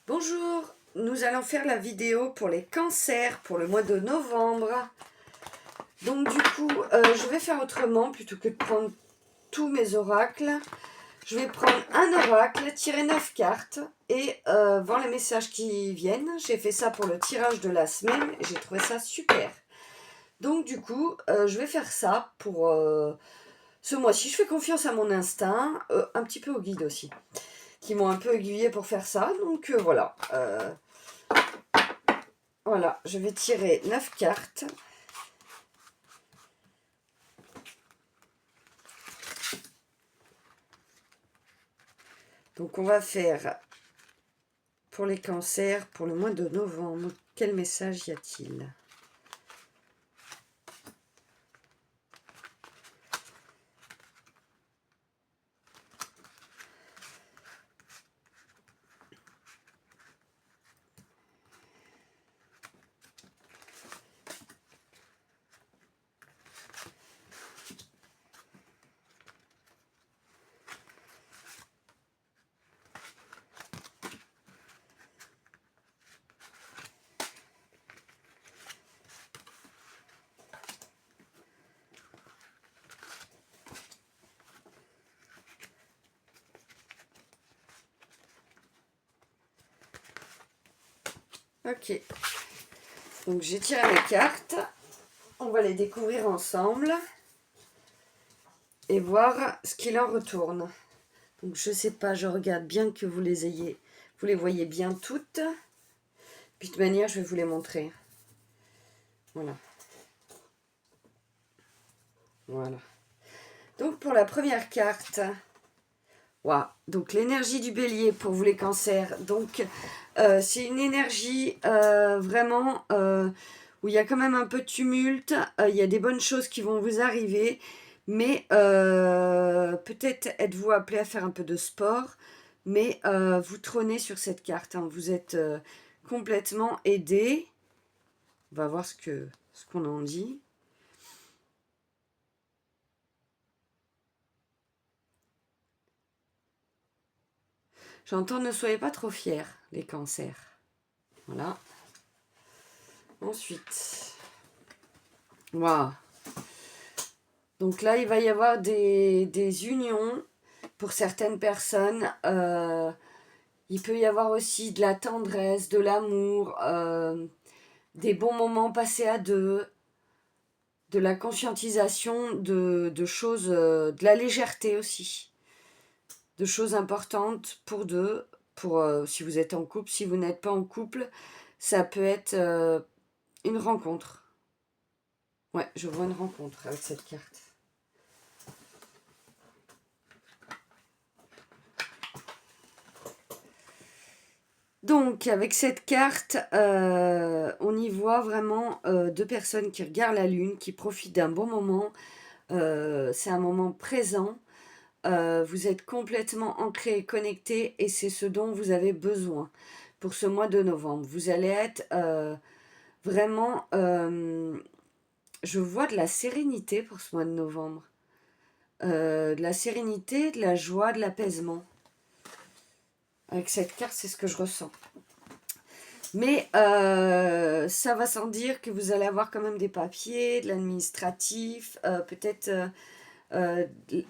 Bonjour, nous allons faire la vidéo pour les cancers pour le mois de novembre. Donc du coup, je vais faire autrement plutôt que de prendre tous mes oracles. Je vais prendre un oracle, tirer 9 cartes et voir les messages qui viennent. J'ai fait ça pour le tirage de la semaine et j'ai trouvé ça super. Donc du coup, je vais faire ça pour ce mois-ci. Je fais confiance à mon instinct, un petit peu au guide aussi, qui m'ont un peu aiguillé pour faire ça. Donc voilà. Voilà, je vais tirer 9 cartes. Donc on va faire pour les cancers, pour le mois de novembre, quel message y a-t-il? Ok, donc j'ai tiré mes cartes, on va les découvrir ensemble et voir ce qu'il en retourne. Donc je sais pas, je regarde bien que vous les voyez bien toutes. Puis de toute manière, je vais vous les montrer. Voilà. Voilà. Donc pour la première carte, wow. Donc l'énergie du bélier pour vous les cancers. Donc c'est une énergie vraiment où il y a quand même un peu de tumulte. Il y a des bonnes choses qui vont vous arriver. Mais peut-être êtes-vous appelé à faire un peu de sport. Mais vous trônez sur cette carte. Hein. Vous êtes complètement aidé. On va voir ce qu'on en dit. J'entends ne soyez pas trop fiers, les cancers. Voilà. Ensuite. Waouh. Donc là, il va y avoir des unions pour certaines personnes. Il peut y avoir aussi de la tendresse, de l'amour, des bons moments passés à deux, de la conscientisation de choses, de la légèreté aussi, de choses importantes pour deux, pour si vous êtes en couple, si vous n'êtes pas en couple, ça peut être une rencontre. Ouais, je vois une rencontre avec cette carte. Donc, avec cette carte, on y voit vraiment deux personnes qui regardent la lune, qui profitent d'un bon moment. C'est un moment présent. Vous êtes complètement ancré et connecté et c'est ce dont vous avez besoin pour ce mois de novembre. Vous allez être vraiment... je vois de la sérénité pour ce mois de novembre. De la sérénité, de la joie, de l'apaisement. Avec cette carte, c'est ce que je ressens. Mais ça va sans dire que vous allez avoir quand même des papiers, de l'administratif, peut-être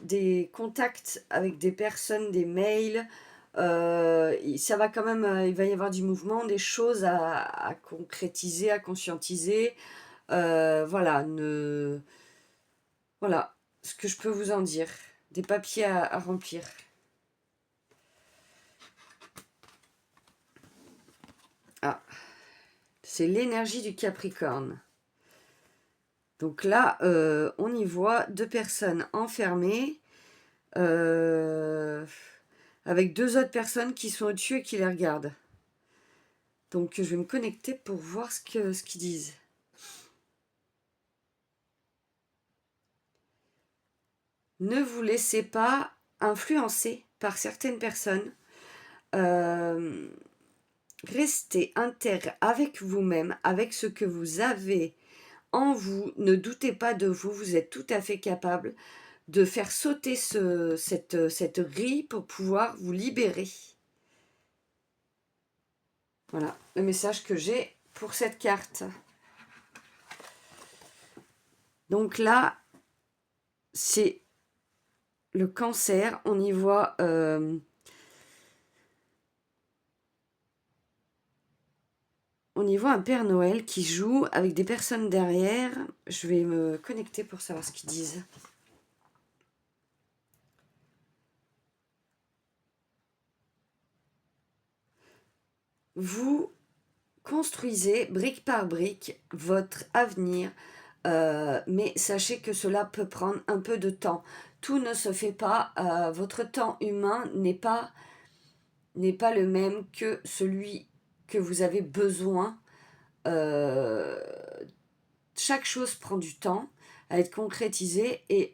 des contacts avec des personnes, des mails. Ça va quand même, il va y avoir du mouvement, des choses à concrétiser, à conscientiser. Voilà, voilà ce que je peux vous en dire. Des papiers à remplir. Ah, c'est l'énergie du Capricorne. Donc là, on y voit deux personnes enfermées avec deux autres personnes qui sont au-dessus et qui les regardent. Donc je vais me connecter pour voir ce qu'ils disent. Ne vous laissez pas influencer par certaines personnes. Restez intègre avec vous-même, avec ce que vous avez en vous. Ne doutez pas de vous, vous êtes tout à fait capable de faire sauter cette grille pour pouvoir vous libérer. Voilà le message que j'ai pour cette carte. Donc là, c'est le Cancer. On y voit... on y voit un Père Noël qui joue avec des personnes derrière. Je vais me connecter pour savoir ce qu'ils disent. Vous construisez brique par brique votre avenir, mais sachez que cela peut prendre un peu de temps. Tout ne se fait pas, votre temps humain n'est pas le même que celui que vous avez besoin. Chaque chose prend du temps à être concrétisée et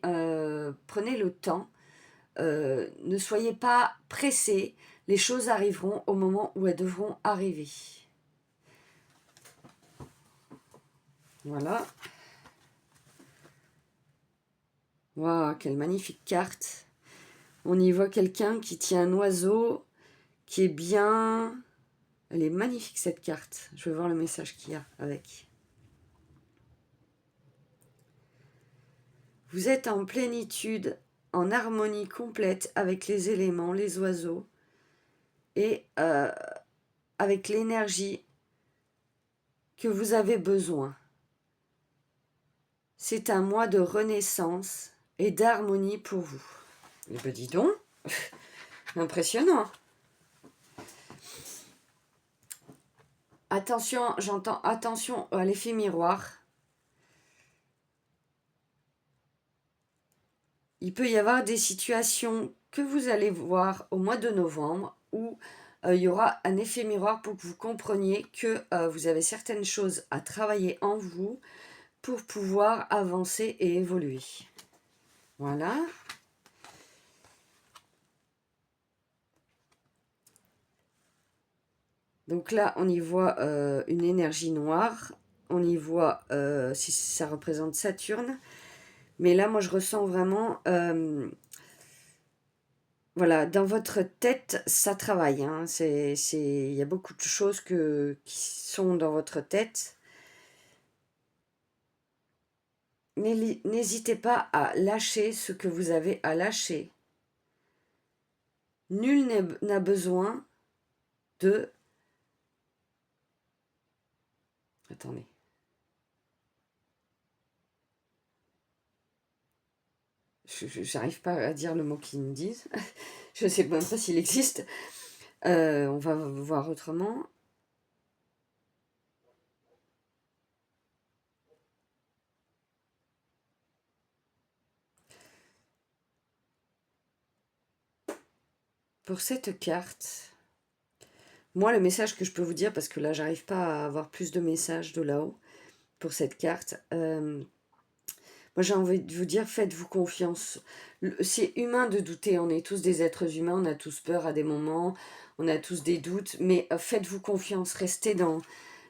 prenez le temps. Ne soyez pas pressés, les choses arriveront au moment où elles devront arriver. Voilà. Waouh, quelle magnifique carte. On y voit quelqu'un qui tient un oiseau, qui est bien... Elle est magnifique cette carte. Je vais voir le message qu'il y a avec. Vous êtes en plénitude, en harmonie complète avec les éléments, les oiseaux, et avec l'énergie que vous avez besoin. C'est un mois de renaissance et d'harmonie pour vous. Eh ben dis donc, impressionnant. Attention, j'entends attention à l'effet miroir. Il peut y avoir des situations que vous allez voir au mois de novembre où il y aura un effet miroir pour que vous compreniez que vous avez certaines choses à travailler en vous pour pouvoir avancer et évoluer. Voilà. Donc là, on y voit une énergie noire. On y voit, si ça représente Saturne. Mais là, moi, je ressens vraiment... voilà, dans votre tête, ça travaille. Hein. Il y a beaucoup de choses qui sont dans votre tête. N'hésitez pas à lâcher ce que vous avez à lâcher. Nul n'a besoin de... Attendez. Je n'arrive pas à dire le mot qu'ils me disent. Je ne sais même pas s'il existe. On va voir autrement. Pour cette carte, moi, le message que je peux vous dire, parce que là, j'arrive pas à avoir plus de messages de là-haut pour cette carte. Moi, j'ai envie de vous dire, faites-vous confiance. C'est humain de douter, on est tous des êtres humains, on a tous peur à des moments, on a tous des doutes, mais faites-vous confiance, restez dans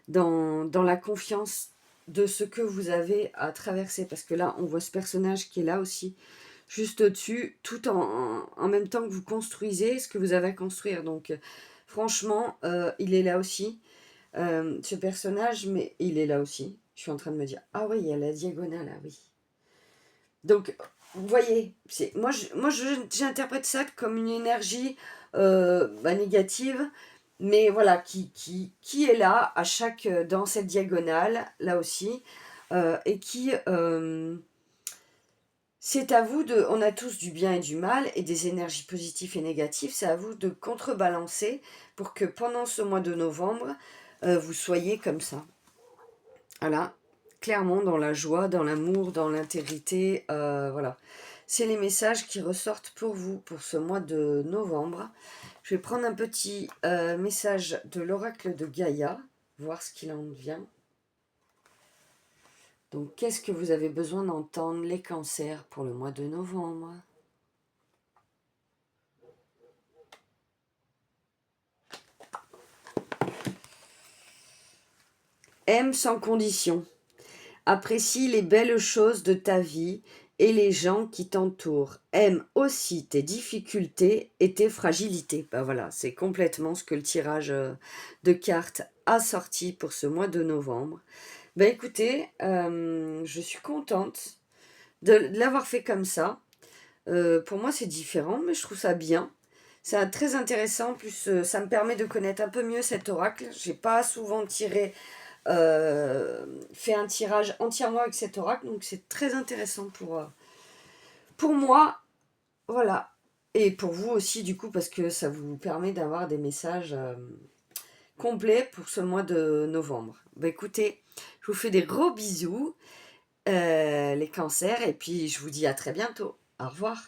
la confiance de ce que vous avez à traverser, parce que là, on voit ce personnage qui est là aussi, juste au-dessus, tout en même temps que vous construisez ce que vous avez à construire. Donc, franchement, il est là aussi, ce personnage, mais il est là aussi. Je suis en train de me dire, ah oui, il y a la diagonale, ah oui. Donc, vous voyez, j'interprète ça comme une énergie négative, mais voilà, qui est là dans cette diagonale, là aussi, et qui... c'est à vous de... On a tous du bien et du mal, et des énergies positives et négatives, c'est à vous de contrebalancer pour que pendant ce mois de novembre, vous soyez comme ça. Voilà, clairement dans la joie, dans l'amour, dans l'intégrité, voilà. C'est les messages qui ressortent pour vous pour ce mois de novembre. Je vais prendre un petit message de l'oracle de Gaïa, voir ce qu'il en vient. Donc, qu'est-ce que vous avez besoin d'entendre, les cancers, pour le mois de novembre? Aime sans condition. Apprécie les belles choses de ta vie et les gens qui t'entourent aiment aussi tes difficultés et tes fragilités. Ben voilà, c'est complètement ce que le tirage de cartes a sorti pour ce mois de novembre. Ben écoutez, je suis contente de l'avoir fait comme ça. Pour moi, c'est différent, mais je trouve ça bien. C'est très intéressant, en plus ça me permet de connaître un peu mieux cet oracle. J'ai pas souvent fait un tirage entièrement avec cet oracle, donc c'est très intéressant pour moi, voilà. Et pour vous aussi, du coup, parce que ça vous permet d'avoir des messages complets pour ce mois de novembre. Bah écoutez, je vous fais des gros bisous, les cancers, et puis je vous dis à très bientôt. Au revoir.